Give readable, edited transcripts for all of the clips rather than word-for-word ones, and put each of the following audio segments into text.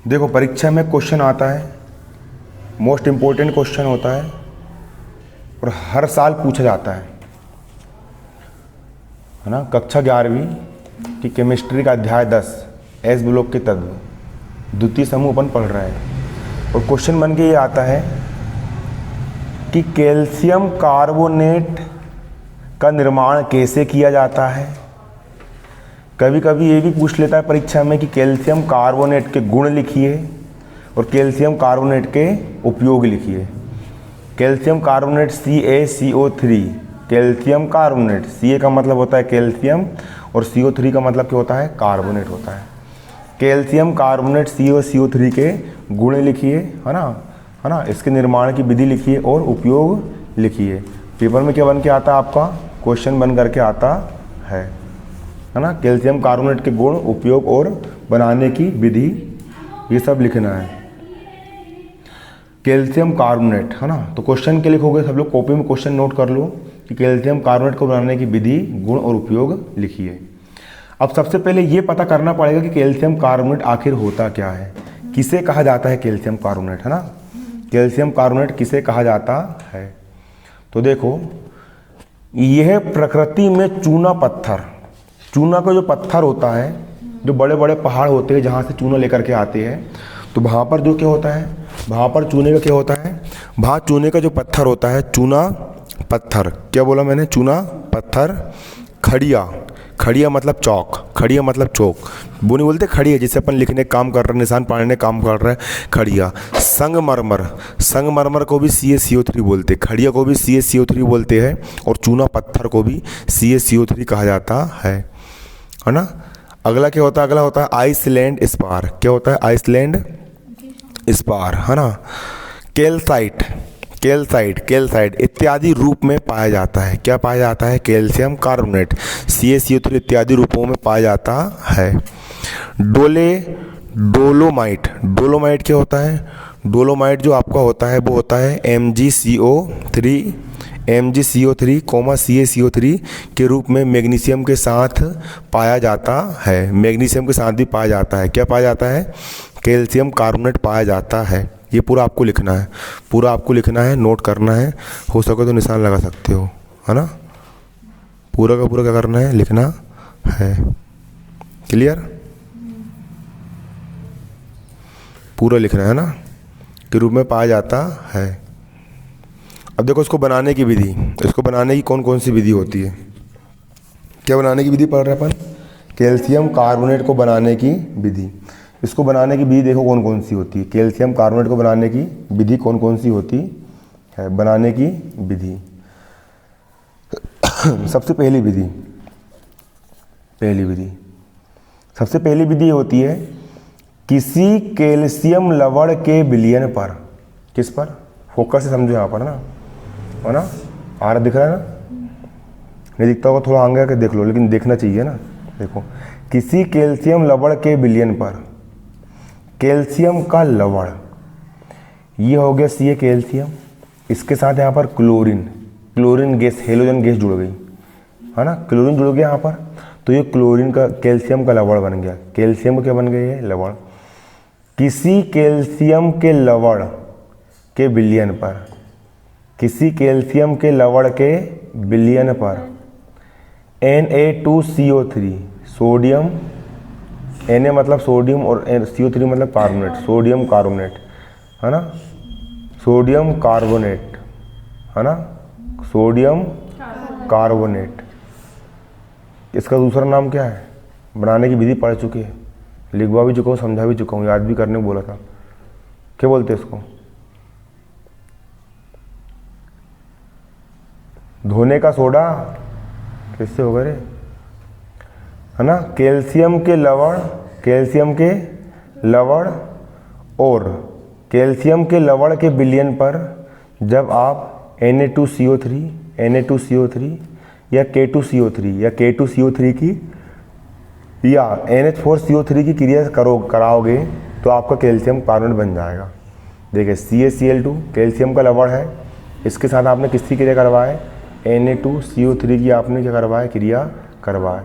देखो परीक्षा में क्वेश्चन आता है, मोस्ट इम्पोर्टेंट क्वेश्चन होता है और हर साल पूछा जाता है ना। कक्षा 11वीं की केमिस्ट्री का अध्याय 10 एस ब्लॉक के तत्व द्वितीय समूह अपन पढ़ रहे हैं और क्वेश्चन बन के ये आता है कि कैल्शियम कार्बोनेट का निर्माण कैसे किया जाता है। कभी कभी ये भी पूछ लेता है परीक्षा में कि कैल्शियम कार्बोनेट के गुण लिखिए और कैल्शियम कार्बोनेट के उपयोग लिखिए। Calcium carbonate CaCO3, calcium carbonate, Ca का मतलब होता है कैल्शियम और CO3 का मतलब क्या होता है, कार्बोनेट होता है। कैल्शियम कार्बोनेट CO3 के गुण लिखिए, है ना, इसके निर्माण की विधि लिखिए और उपयोग लिखिए। पेपर में क्या बन के आता है आपका, क्वेश्चन बन करके आता है ना। कैल्शियम कार्बोनेट के गुण, उपयोग और बनाने की विधि, ये सब लिखना है। कैल्शियम कार्बोनेट, है ना, तो क्वेश्चन के लिखोगे सब लोग, कॉपी में क्वेश्चन नोट कर लो कि कैल्शियम कार्बोनेट को बनाने की विधि, गुण और उपयोग लिखिए। अब सबसे पहले ये पता करना पड़ेगा कि कैल्शियम कार्बोनेट आखिर होता क्या है, किसे कहा जाता है कैल्शियम कार्बोनेट, है ना। कैल्शियम कार्बोनेट किसे कहा जाता है, तो देखो यह प्रकृति में चूना पत्थर, चूना का जो पत्थर होता है, जो बड़े बड़े पहाड़ होते हैं जहाँ से चूना लेकर के आते हैं, तो वहाँ पर जो क्या होता है, वहाँ पर चूने का क्या होता है, वहाँ चूने का जो पत्थर होता है, चूना पत्थर, क्या बोला मैंने, चूना पत्थर। खड़िया, खड़िया मतलब चौक, खड़िया मतलब चौक, वो नहीं बोलते खड़िया जिसे अपन लिखने काम कर रहे हैं, निशान पाड़ने काम कर रहे हैं, खड़िया। संगमरमर, संगमरमर को भी CaCO3 बोलते हैं, खड़िया को भी CaCO3 बोलते हैं और चूना पत्थर को भी CaCO3 कहा जाता है ना। अगला क्या होता है, अगला होता है आइसलैंड स्पार, क्या होता है, आइसलैंड स्पार, है ना। कैल्साइट, कैल्साइट, कैल्साइट इत्यादि रूप में पाया जाता है, क्या पाया जाता है, कैल्शियम कार्बोनेट, CaCO3 इत्यादि रूपों में पाया जाता है। डोलोमाइट, डोलोमाइट क्या होता है, डोलोमाइट जो आपका होता है वो होता है MgCO3, CaCO3 के रूप में मैग्नीशियम के साथ पाया जाता है, मैग्नीशियम के साथ भी पाया जाता है, क्या पाया जाता है, कैल्शियम कार्बोनेट पाया जाता है। ये पूरा आपको लिखना है, पूरा आपको लिखना है, नोट करना है, हो सके तो निशान लगा सकते हो, है ना। पूरा का पूरा क्या करना है, लिखना है। क्लियर, पूरा लिखना है ना, के रूप में पाया जाता है। अब देखो इसको बनाने की विधि, इसको बनाने की कौन कौन सी विधि होती है, क्या बनाने की विधि पढ़ रहे हैं अपन, कैल्शियम कार्बोनेट को बनाने की विधि। इसको बनाने की विधि देखो कौन कौन सी होती है, कैल्शियम कार्बोनेट को बनाने की विधि कौन कौन सी होती है, बनाने की विधि। सबसे पहली विधि, सबसे पहली विधि होती है किसी कैल्शियम लवण के विलयन पर, किस पर, फोकस से समझो यहाँ पर ना, है ना, आ रहा दिख रहा है ना, नहीं दिखता होगा थोड़ा आगे आके देख लो, लेकिन देखना चाहिए ना। देखो किसी कैल्शियम लवण के विलयन पर, कैल्शियम का लवण, ये हो गया Ca कैल्शियम, इसके साथ यहाँ पर chlorine, chlorine gas, halogen gas जुड़ गई, है ना, क्लोरीन जुड़ गया यहाँ पर, तो ये क्लोरीन का, कैल्शियम का लवण बन गया, कैल्शियम का क्या बन गया, ये लवण। किसी कैल्शियम के लवण के विलयन पर, किसी कैल्शियम के लवण के विलयन पर Na2CO3, सोडियम, Na मतलब सोडियम और CO3 मतलब कार्बोनेट, सोडियम कार्बोनेट, है ना, सोडियम कार्बोनेट, है ना, सोडियम कार्बोनेट। इसका दूसरा नाम क्या है, बनाने की विधि पढ़ चुके हैं, लिखवा भी चुका हूँ, समझा भी चुका हूँ, याद भी करने को बोला था, क्या बोलते हैं इसको, धोने का सोडा, किससे होगा रे, है ना। कैल्शियम के लवण, कैल्शियम के लवण और कैल्शियम के लवण के विलयन पर जब आप Na2CO3 या K2CO3 की या NH4CO3 की क्रिया कराओगे तो आपका कैल्शियम कार्बोनेट बन जाएगा। देखिए CaCl2 कैल्शियम का लवण है, इसके साथ आपने किसकी क्रिया करवाए, Na2CO3 की आपने क्या करवाया, क्रिया करवाए।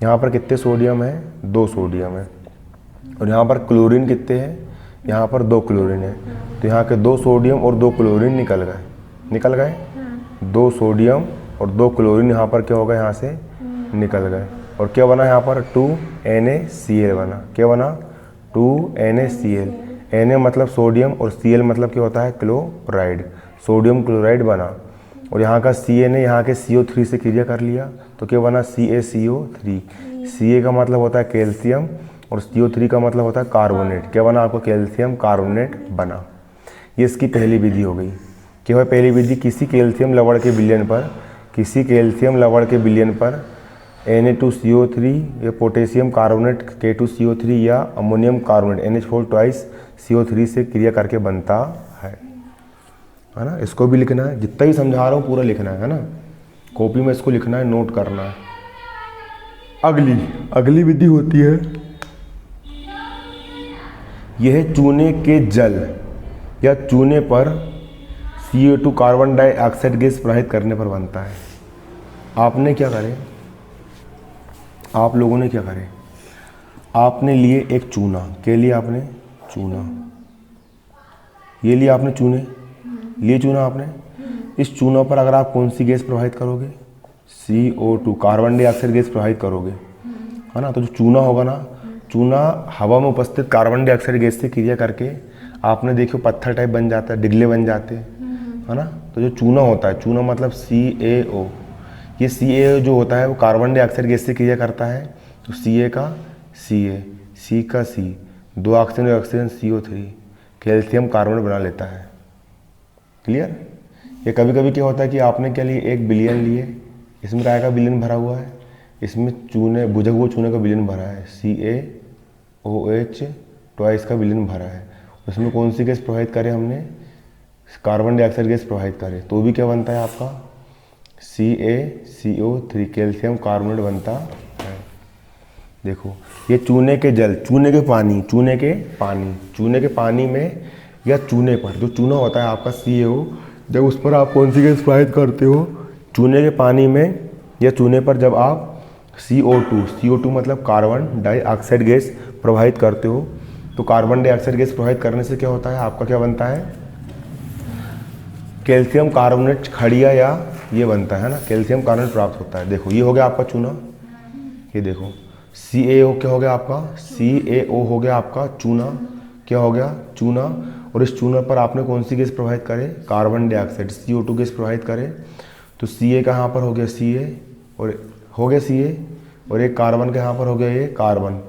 यहाँ पर कितने सोडियम है, 2 सोडियम है, और यहाँ पर क्लोरीन कितने हैं, यहाँ पर 2 क्लोरीन है, तो यहाँ के 2 सोडियम और 2 क्लोरीन निकल गए 2 सोडियम और 2 क्लोरीन यहाँ पर क्या होगा, यहाँ से निकल गए। और क्या बना यहाँ पर 2NaCl बना। क्या बना 2NaCl। Na मतलब सोडियम और Cl मतलब क्या होता है, क्लोराइड, सोडियम क्लोराइड बना। और यहाँ का Ca ने यहाँ के CO3 से क्रिया कर लिया तो क्या बना CaCO3। Ca का मतलब होता है कैल्शियम और CO3 का मतलब होता है कार्बोनेट। क्या बना आपको, कैल्शियम कार्बोनेट बना। ये इसकी पहली विधि हो गई। क्या है पहली विधि, किसी कैल्शियम लवण के विलयन पर Na2CO3 या पोटेशियम कार्बोनेट K2CO3 या ammonium carbonate NH4 twice CO3 से क्रिया करके बनता है ना। इसको भी लिखना है, जितना ही समझा रहा हूँ पूरा लिखना है ना, कॉपी में इसको लिखना है, नोट करना है। अगली विधि होती है, यह है चूने के जल या चूने पर CO2 कार्बन डाइऑक्साइड गैस प्रवाहित करने पर बनता है। आप लोगों ने क्या करे, आपने लिए एक चूना। के लिए आपने चूना, ये लिए आपने चूना आपने। इस चूना पर अगर आप कौन सी गैस प्रवाहित करोगे, CO2 कार्बन डाइऑक्साइड गैस प्रवाहित करोगे, है ना। तो जो चूना होगा ना, चूना हवा में उपस्थित कार्बन डाइऑक्साइड गैस से क्रिया करके आपने देखो पत्थर टाइप बन जाता है, डिगले बन जाते हैं, है ना। तो जो चूना होता है, चूना मतलब CaO, ये CaO जो होता है वो कार्बन डाइऑक्साइड गैस से क्रिया करता है। तो Ca का Ca, C का C, 2 oxygen CO3 calcium carbonate बना लेता है। क्लियर। ये कभी कभी क्या होता है कि आपने क्या लिए, एक बिलियन लिए, इसमें काय का बिलियन भरा हुआ है, इसमें चूने बुझा हुआ चूने का बिलियन भरा है, CaOH ट्वाइस का बिलियन भरा है। उसमें कौन सी गैस प्रवाहित करे हमने, कार्बन डाइऑक्साइड गैस प्रवाहित करे, तो भी क्या बनता है आपका CaCO3 कैल्शियम कार्बोनेट बनता है। देखो ये चूने के जल, चूने के पानी में या चूने पर, जो चूना होता है आपका CaO, जब उस पर आप कौन सी गैस प्रवाहित करते हो, चूने के पानी में या चूने पर जब आप CO2 मतलब कार्बन डाइऑक्साइड गैस प्रवाहित करते हो, तो कार्बन डाइऑक्साइड गैस प्रवाहित करने से क्या होता है, आपका क्या बनता है, कैल्शियम कार्बोनेट खड़िया या ये बनता है ना, कैल्शियम कार्बोनेट प्राप्त होता है। देखो ये हो गया आपका चूना, ये देखो CaO क्या हो गया आपका, CaO हो गया आपका चूना, क्या हो गया चूना। और इस चूना पर आपने कौन सी गैस प्रवाहित करे, कार्बन डाइऑक्साइड CO2 गैस प्रवाहित करे, तो Ca का यहाँ पर हो गया Ca और एक कार्बन का यहाँ पर हो गया ये कार्बन,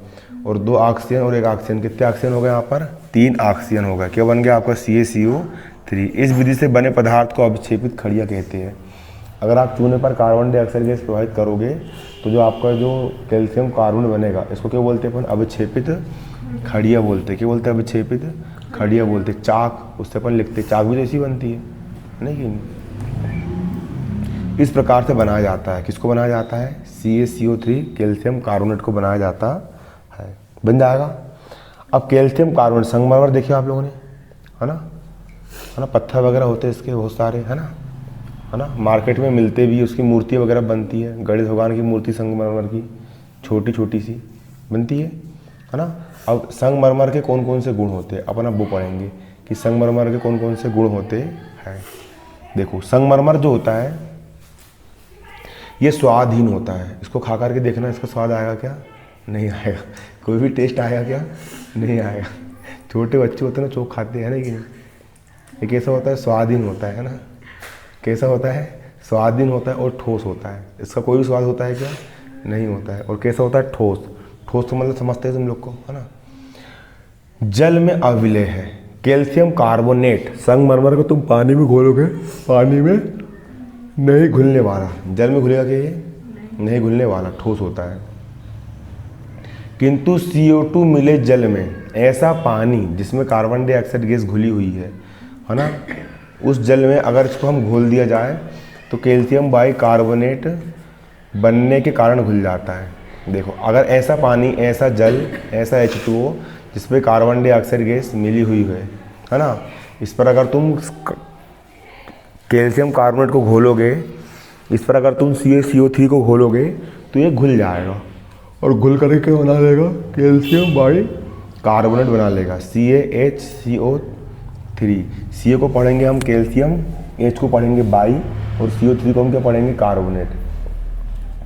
और 2 ऑक्सीजन और 1 ऑक्सीजन, कितने ऑक्सीजन हो गए यहाँ पर, 3 ऑक्सीजन हो गया। क्या बन गया आपका CaCO3। इस विधि से बने पदार्थ को अविक्षेपित खड़िया कहते हैं। अगर आप चूने पर कार्बन डाइऑक्साइड गैस प्रवाहित करोगे तो जो आपका जो कैल्शियम कार्बोनेट बनेगा, इसको क्या बोलते हैं अपन, अविक्षेपित खड़िया बोलते हैं। क्या बोलते हैं, अविक्षेपित खड़िया बोलते हैं। चाक, उससे अपन लिखते हैं, चाक भी तो ऐसी बनती है नहीं। इस प्रकार से बनाया जाता है, किसको बनाया जाता है, CaCO3 कैल्शियम कार्बोनेट को बनाया जाता है, बन जाएगा। अब कैल्शियम कार्बोनेट, संगमरमर देखिए आप लोगों ने, है ना, पत्थर वगैरह होते हैं इसके बहुत सारे, है ना, मार्केट में मिलते भी, उसकी मूर्ति वगैरह बनती है, गणेश भगवान की मूर्ति संगमरमर की छोटी छोटी सी बनती है ना। अब संगमरमर के कौन कौन से गुण होते हैं, अपन अब वो पढ़ेंगे कि संगमरमर के कौन कौन से गुण होते हैं। देखो संगमरमर जो होता है ये स्वादहीन होता है, इसको खा करके देखना, इसका स्वाद आएगा क्या, नहीं आएगा। कोई भी टेस्ट आएगा क्या, नहीं आएगा। छोटे बच्चे होते हैं ना, चोक खाते हैं ना, कि ये कैसा होता है, स्वादहीन होता है ना, कैसा होता है, स्वादहीन होता है और ठोस होता है। इसका कोई भी स्वाद होता है क्या, नहीं होता है। और कैसा होता है, ठोस। ठोस तो मतलब समझते हैं तुम लोग को, है ना। जल में अविलेय है, कैल्शियम कार्बोनेट संगमरमर को तुम पानी में घोलोगे, पानी में नहीं घुलने वाला, जल में घुलेगा क्या, ये नहीं घुलने वाला, ठोस होता है। किंतु CO2 मिले जल में, ऐसा पानी जिसमें कार्बन डाइऑक्साइड गैस घुली हुई है ना, उस जल में अगर इसको हम घोल दिया जाए तो कैल्शियम बाइकार्बोनेट बनने के कारण घुल जाता है। देखो अगर ऐसा पानी, ऐसा जल, ऐसा H2O जिसमें कार्बन डाइऑक्साइड गैस मिली हुई है ना, इस पर अगर तुम कैल्शियम कार्बोनेट को घोलोगे, इस पर अगर तुम CaCO3 को घोलोगे तो ये घुल जाएगा, और घुल करके क्या बना देगा, कैल्शियम बाई कार्बोनेट बना लेगा, CaHCO3। Ca को पढ़ेंगे हम कैल्शियम, H को पढ़ेंगे बाई, और CO3 को हम क्या पढ़ेंगे, कार्बोनेट।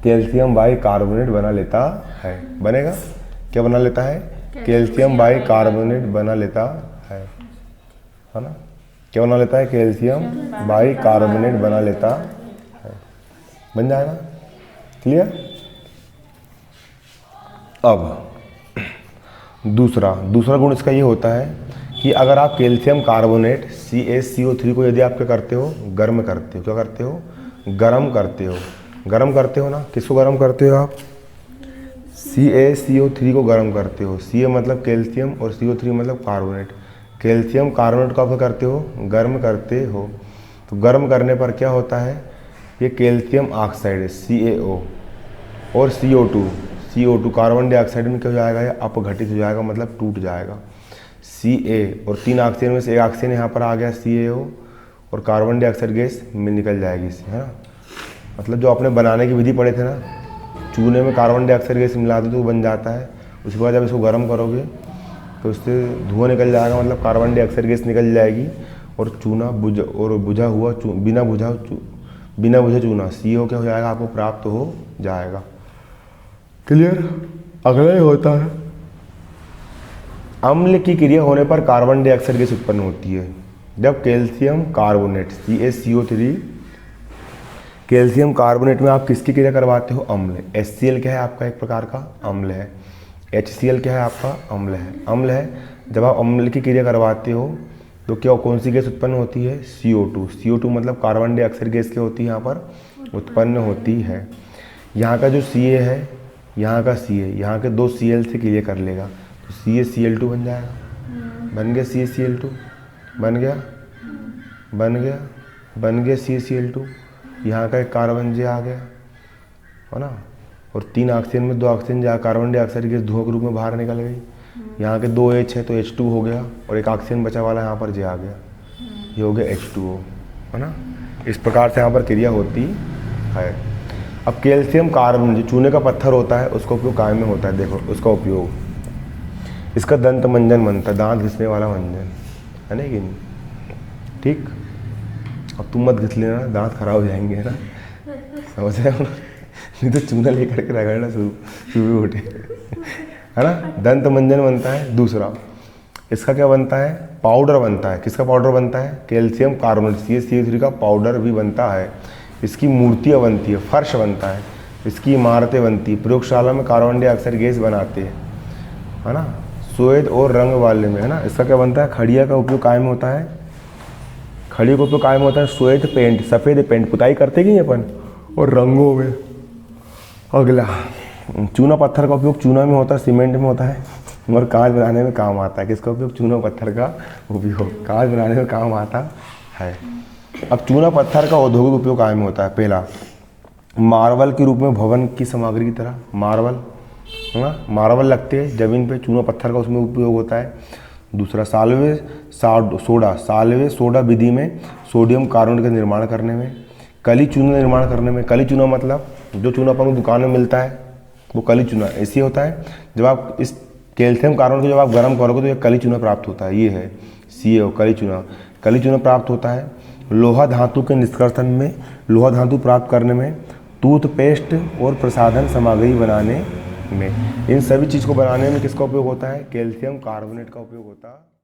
कैल्शियम बाई कार्बोनेट बना लेता है, बनेगा क्या बना लेता है, कैल्शियम बाई कार्बोनेट बना लेता है ना, क्या बना लेता है, कैल्शियम बाई कार्बोनेट बना लेता है, बन जाएगा। क्लियर। अब दूसरा गुण इसका ये होता है कि अगर आप कैल्शियम कार्बोनेट CaCO3 को यदि आप क्या करते हो, गर्म करते हो, क्या करते हो, गर्म करते हो ना, किसको गर्म करते हो आप, CaCO3 को गर्म करते हो। Ca मतलब कैल्शियम और CO3 मतलब कार्बोनेट। कैल्शियम कार्बोनेट को आप क्या करते हो, गर्म करते हो। तो गर्म करने पर क्या होता है, ये कैल्शियम ऑक्साइड CaO और CO2 कार्बन डाइऑक्साइड में क्या हो जाएगा, ये अपघटित हो जाएगा, मतलब टूट जाएगा। Ca और 3 ऑक्सीजन में से 1 ऑक्सीजन यहाँ पर आ गया CaO, और कार्बन डाइऑक्साइड गैस में निकल जाएगी इससे, है ना। मतलब जो आपने बनाने की विधि पढ़े थे ना, चूने में कार्बन डाइऑक्साइड गैस मिला दो तो वो बन जाता है। उसके बाद जब इसको गर्म करोगे तो उससे धुआं निकल जाएगा, मतलब कार्बन डाइऑक्साइड गैस निकल जाएगी, और चूना बिना बुझे चूना CO क्या हो जाएगा, आपको प्राप्त हो जाएगा। क्लियर। अगला ही होता है, अम्ल की क्रिया होने पर कार्बन डाइऑक्साइड गैस उत्पन्न होती है। जब calcium carbonate CaCO3 calcium carbonate में आप किसकी क्रिया करवाते हो, अम्ल। HCl क्या है आपका, एक प्रकार का अम्ल है। HCl क्या है आपका, अम्ल है। जब आप अम्ल की क्रिया करवाते हो तो क्या कौन सी गैस उत्पन्न होती है, CO2 मतलब कार्बन डाइऑक्साइड गैस क्या होती है यहाँ पर उत्पन्न होती है। यहाँ का जो Ca है, यहाँ का Ca, यहाँ के 2 Cl से क्रिया कर लेगा तो CaCl2 बन जाएगा, बन गया CaCl2, बन गया CaCl2। यहाँ का एक कार्बन जे आ गया, है ना, और 3 ऑक्सीजन में 2 ऑक्सीजन जहाँ कार्बन डाइऑक्साइड गैस धुआं के रूप में बाहर निकल गई। यहाँ के 2 H है तो H2 हो गया, और 1 ऑक्सीजन बचा वाला यहाँ पर जे आ गया, ये हो गया H2O, है ना। इस प्रकार से यहाँ पर क्रिया होती है। अब कैल्शियम कार्बन जो चूने का पत्थर होता है उसका उपयोग काय में होता है, देखो उसका उपयोग, इसका दंत मंजन बनता है, दांत घिसने वाला मंजन, है ना कि नहीं, ठीक। अब तुम मत घिस लेना, दांत खराब हो जाएंगे, है ना, समझ रहे हो ना, नहीं तो चूना लेकर के रगड़ना सुबह उठे, है ना। दंत मंजन बनता है। दूसरा इसका क्या बनता है, पाउडर बनता है। किसका पाउडर बनता है, कैल्शियम कार्बोनेट CaCO3 का पाउडर भी बनता है। इसकी मूर्तियाँ बनती है, फर्श बनता है, इसकी इमारतें बनती है, प्रयोगशाला में कार्बन डाइऑक्साइड गैस बनाते हैं, है ना। श्वेत और रंग वाले में, है ना, इसका क्या बनता है, खड़िया का उपयोग कायम होता है, खड़ी का उपयोग कायम होता है श्वेत पेंट, सफ़ेद पेंट, पुताई करते कि अपन, और रंगों में। अगला चूना पत्थर का उपयोग चूना में होता है, सीमेंट में होता है, और कांच बनाने में काम आता है। किसका उपयोग, चूना पत्थर का उपयोग कांच बनाने में काम आता है। अब चूना पत्थर का औद्योगिक उपयोग कायम होता है। पहला, मार्बल के रूप में भवन की सामग्री की तरह, मार्बल, है ना, मार्बल लगते हैं जमीन पे, चूना पत्थर का उसमें उपयोग होता है। दूसरा, साल्वे सोडा विधि में सोडियम कार्बोनेट का निर्माण करने में, कली चूना निर्माण करने में। कली चूना मतलब जो चूना अपन को दुकान में मिलता है वो कली चूना ऐसी होता है। जब आप इस कैल्शियम कार्बोनेट को जब आप गर्म करोगे तो ये कली चूना प्राप्त होता है, ये है CaO, कली चूना प्राप्त होता है। लोहा धातु के निष्कर्षण में, लोहा धातु प्राप्त करने में, टूथपेस्ट और प्रसाधन सामग्री बनाने में, इन सभी चीज़ को बनाने में किसका उपयोग होता है, कैल्शियम कार्बोनेट का उपयोग होता है।